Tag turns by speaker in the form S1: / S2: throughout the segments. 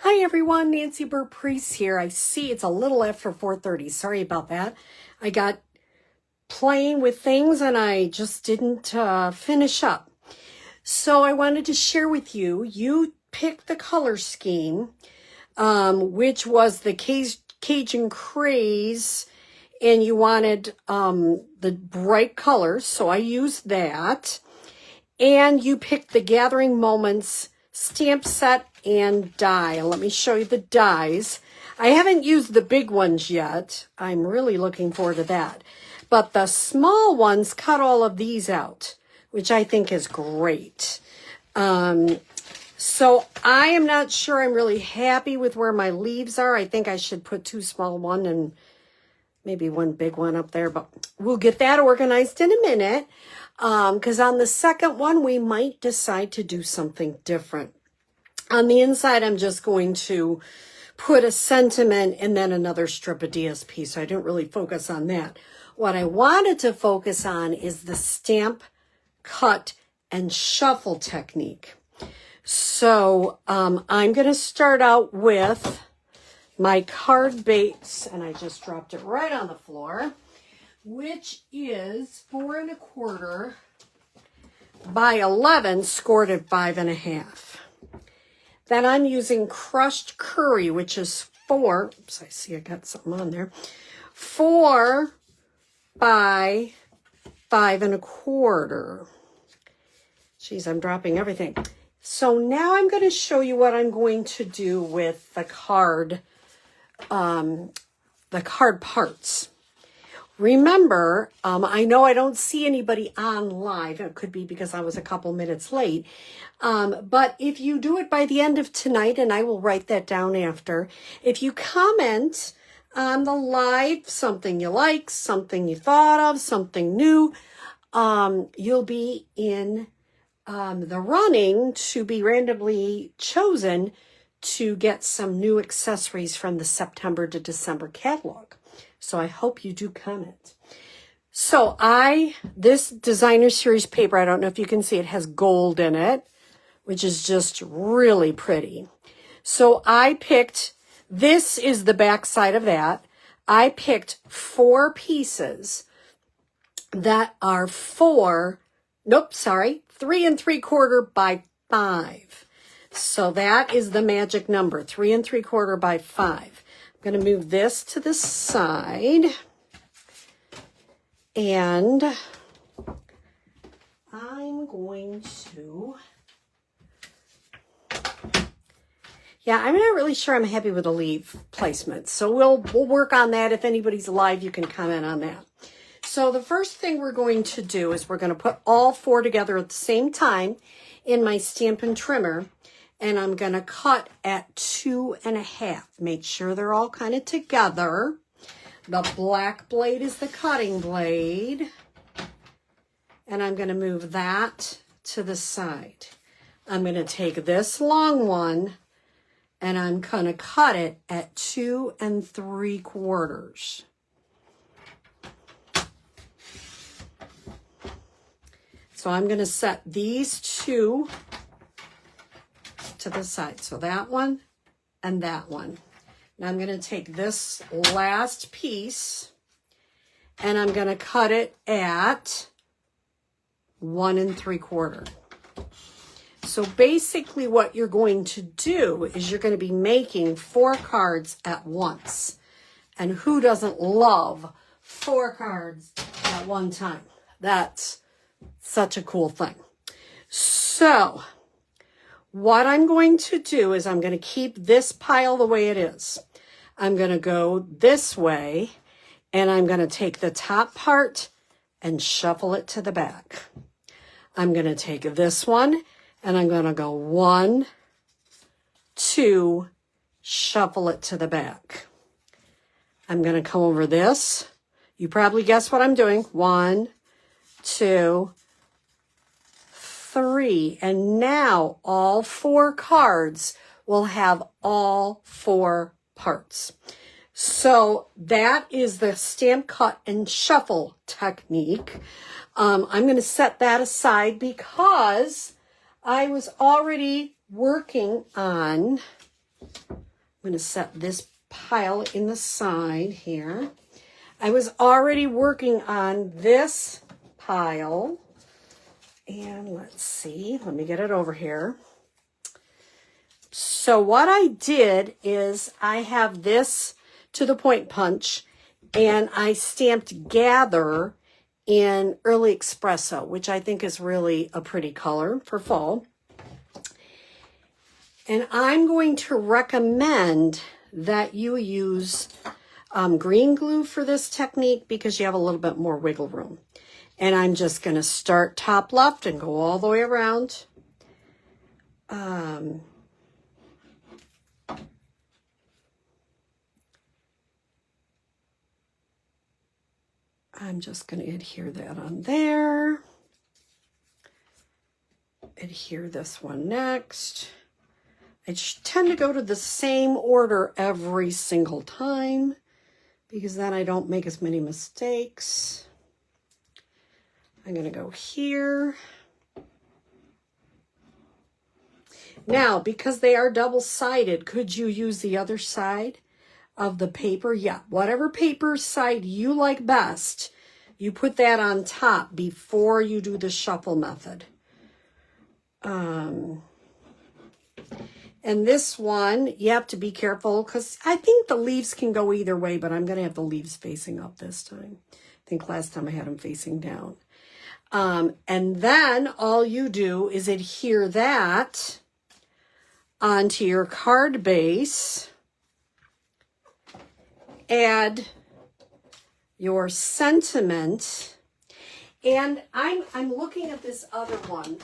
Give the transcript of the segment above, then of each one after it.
S1: Hi everyone, Nancy Burt-Preece here. I see it's a little after 4:30. Sorry about that. I got playing with things and I just didn't finish up. So I wanted to share with you, you picked the color scheme, which was the Cajun Craze, and you wanted the bright colors, so I used that. And you picked the Gathering Moments stamp set and die. And let me show you the dies. I haven't used the big ones yet. I'm really looking forward to that. But the small ones cut all of these out, which I think is great. So I am not sure I'm really happy with where my leaves are. I think I should put two small one and maybe one big one up there, but we'll get that organized in a minute. Because on the second one, we might decide to do something different. On the inside, I'm just going to put a sentiment and then another strip of DSP, so I didn't really focus on that. What I wanted to focus on is the stamp, cut, and shuffle technique. So I'm going to start out with my card base, and I just dropped it right on the floor, which is 4 1/4 by 11, scored at 5 1/2. Then I'm using crushed curry, which is 4. Oops, I see I got something on there. 4 by 5 1/4. Geez, I'm dropping everything. So now I'm going to show you what I'm going to do with the card parts. Remember, I know I don't see anybody on live. It could be because I was a couple minutes late. But if you do it by the end of tonight, and I will write that down after, if you comment on the live, something you like, something you thought of, something new, you'll be in the running to be randomly chosen to get some new accessories from the September to December catalog. So I hope you do comment. So this designer series paper, I don't know if you can see, it has gold in it, which is just really pretty. So I picked, this is the back side of that. I picked 4 pieces that are 3 3/4 by 5. So that is the magic number, 3 3/4 by 5. I'm going to move this to the side, and I'm going to, I'm not really sure I'm happy with the leaf placement, so we'll work on that. If anybody's live, you can comment on that. So the first thing we're going to do is we're going to put all 4 together at the same time in my Stampin' Trimmer. And I'm going to cut at 2 1/2. Make sure they're all kind of together. The black blade is the cutting blade. And I'm going to move that to the side. I'm going to take this long one and I'm going to cut it at 2 3/4. So I'm going to set these 2 to the side. So that one and that one. Now I'm going to take this last piece and I'm going to cut it at 1 3/4. So basically what you're going to do is you're going to be making 4 cards at once. And who doesn't love 4 cards at one time? That's such a cool thing. So what I'm going to do is I'm going to keep this pile the way it is. I'm going to go this way, and I'm going to take the top part and shuffle it to the back. I'm going to take this one, and I'm going to go 1, 2, shuffle it to the back. I'm going to come over this. You probably guess what I'm doing. 1, 2, 3, and now all 4 cards will have all 4 parts. So that is the stamp, cut, and shuffle technique. I'm going to set that aside because I was already working on going to set this pile in the side here. I was already working on this pile. And let's see, let me get it over here. So what I did is I have this to the point punch, and I stamped Gather in Early Espresso, which I think is really a pretty color for fall. And I'm going to recommend that you use green glue for this technique because you have a little bit more wiggle room. And I'm just going to start top left and go all the way around. I'm just going to adhere that on there. Adhere this one next. I tend to go to the same order every single time because then I don't make as many mistakes. I'm going to go here. Now, because they are double-sided, could you use the other side of the paper? Yeah, whatever paper side you like best, you put that on top before you do the shuffle method. And this one, you have to be careful because I think the leaves can go either way, but I'm going to have the leaves facing up this time. I think last time I had them facing down. And then all you do is adhere that onto your card base. Add your sentiment. And I'm looking at this other one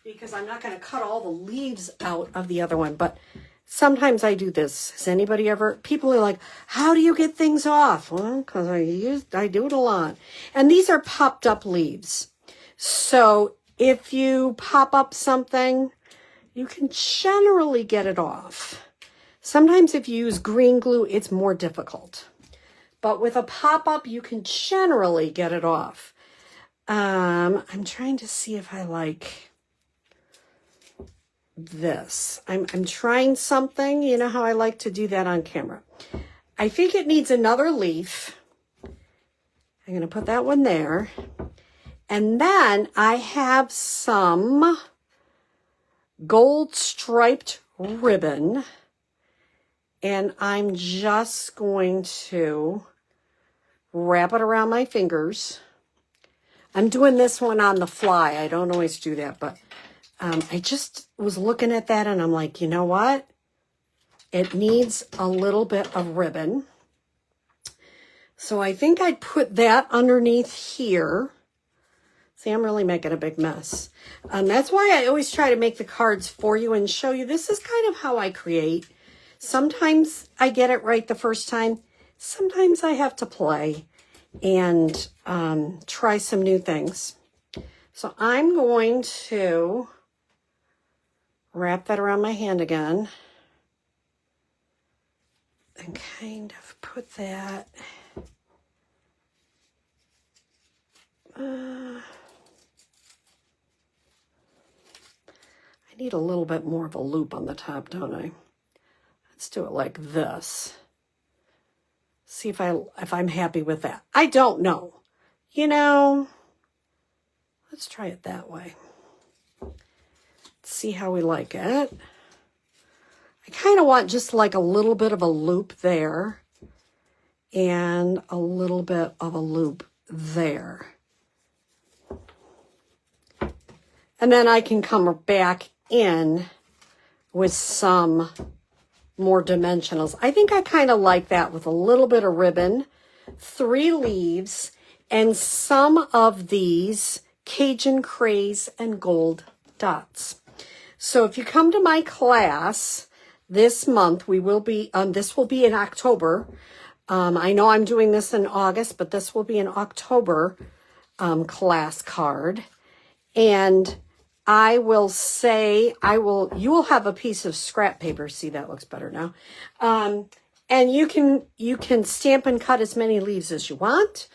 S1: because I'm not going to cut all the leaves out of the other one, but sometimes I do this. Has anybody ever, people are like, how do you get things off? Well, because I do it a lot. And these are popped up leaves. So if you pop up something, you can generally get it off. Sometimes if you use green glue, it's more difficult. But with a pop-up, you can generally get it off. I'm trying to see if I like this. I'm trying something. You know how I like to do that on camera. I think it needs another leaf. I'm going to put that one there. And then I have some gold striped ribbon. And I'm just going to wrap it around my fingers. I'm doing this one on the fly. I don't always do that, but I just was looking at that and I'm like, you know what? It needs a little bit of ribbon. So I think I'd put that underneath here. See, I'm really making a big mess. That's why I always try to make the cards for you and show you this is kind of how I create. Sometimes I get it right the first time. Sometimes I have to play and try some new things. So I'm going to wrap that around my hand again and kind of put that I need a little bit more of a loop on the top, don't I? Let's do it like this. See if I'm happy with that. I don't know. You know, let's try it that way. See how we like it. I kind of want just like a little bit of a loop there and a little bit of a loop there. And then I can come back in with some more dimensionals. I think I kind of like that with a little bit of ribbon, 3 leaves, and some of these Cajun craze and gold dots. So if you come to my class this month, we will be, this will be in October. I know I'm doing this in August, but this will be an October class card. And I will say, you will have a piece of scrap paper. See, that looks better now. And you can stamp and cut as many leaves as you want.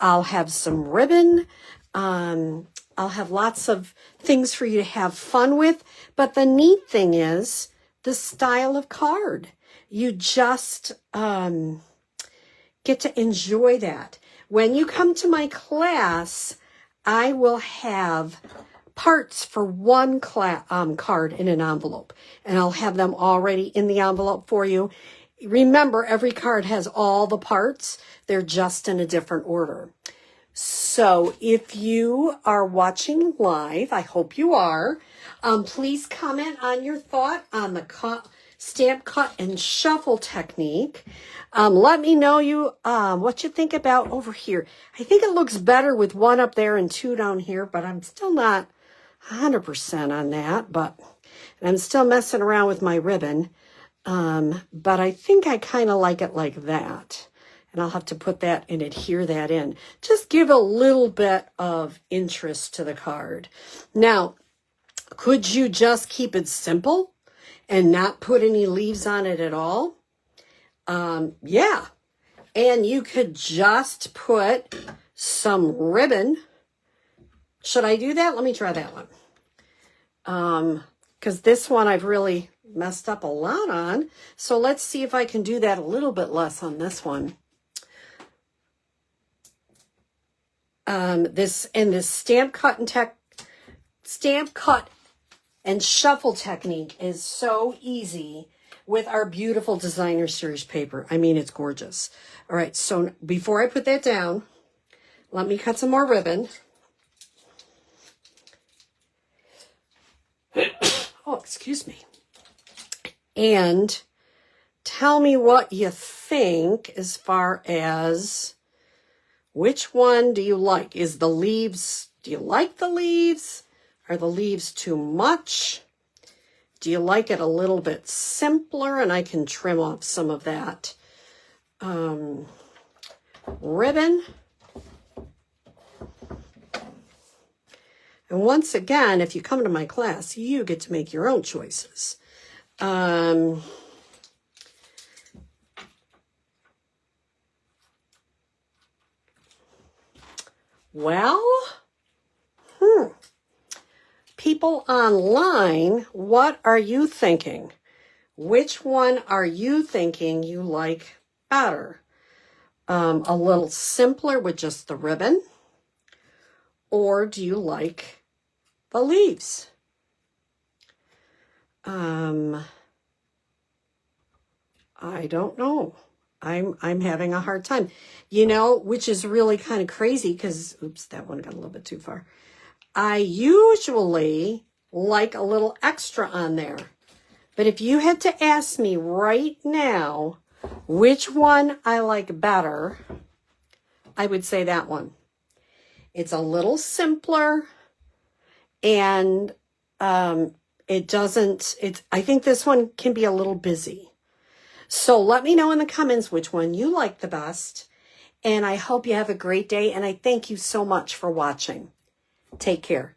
S1: I'll have some ribbon. I'll have lots of things for you to have fun with. But the neat thing is the style of card. You just get to enjoy that. When you come to my class, I will have parts for one card in an envelope, and I'll have them already in the envelope for you. Remember, every card has all the parts. They're just in a different order. So if you are watching live, I hope you are, please comment on your thought on the stamp, cut, and shuffle technique. Let me know what you think about over here. I think it looks better with one up there and two down here, but I'm still not 100% on that. But I'm still messing around with my ribbon. But I think I kind of like it like that. And I'll have to put that and adhere that in. Just give a little bit of interest to the card. Now, could you just keep it simple and not put any leaves on it at all? Yeah. And you could just put some ribbon. Should I do that? Let me try that one. Because this one I've really messed up a lot on. So let's see if I can do that a little bit less on this one. This stamp cut and shuffle technique is so easy with our beautiful designer series paper. I mean, it's gorgeous. All right, so before I put that down, let me cut some more ribbon. Oh, excuse me. And tell me what you think as far as which one do you like? Do you like the leaves? Are the leaves too much? Do you like it a little bit simpler? And I can trim off some of that ribbon. And once again, if you come to my class, you get to make your own choices. Well, people online, what are you thinking? Which one are you thinking you like better? A little simpler with just the ribbon? Or do you like the leaves? I don't know. I'm having a hard time, which is really kind of crazy because, oops, that one got a little bit too far. I usually like a little extra on there. But if you had to ask me right now which one I like better, I would say that one. It's a little simpler and I think this one can be a little busy. So let me know in the comments which one you like the best. And I hope you have a great day. And I thank you so much for watching. Take care.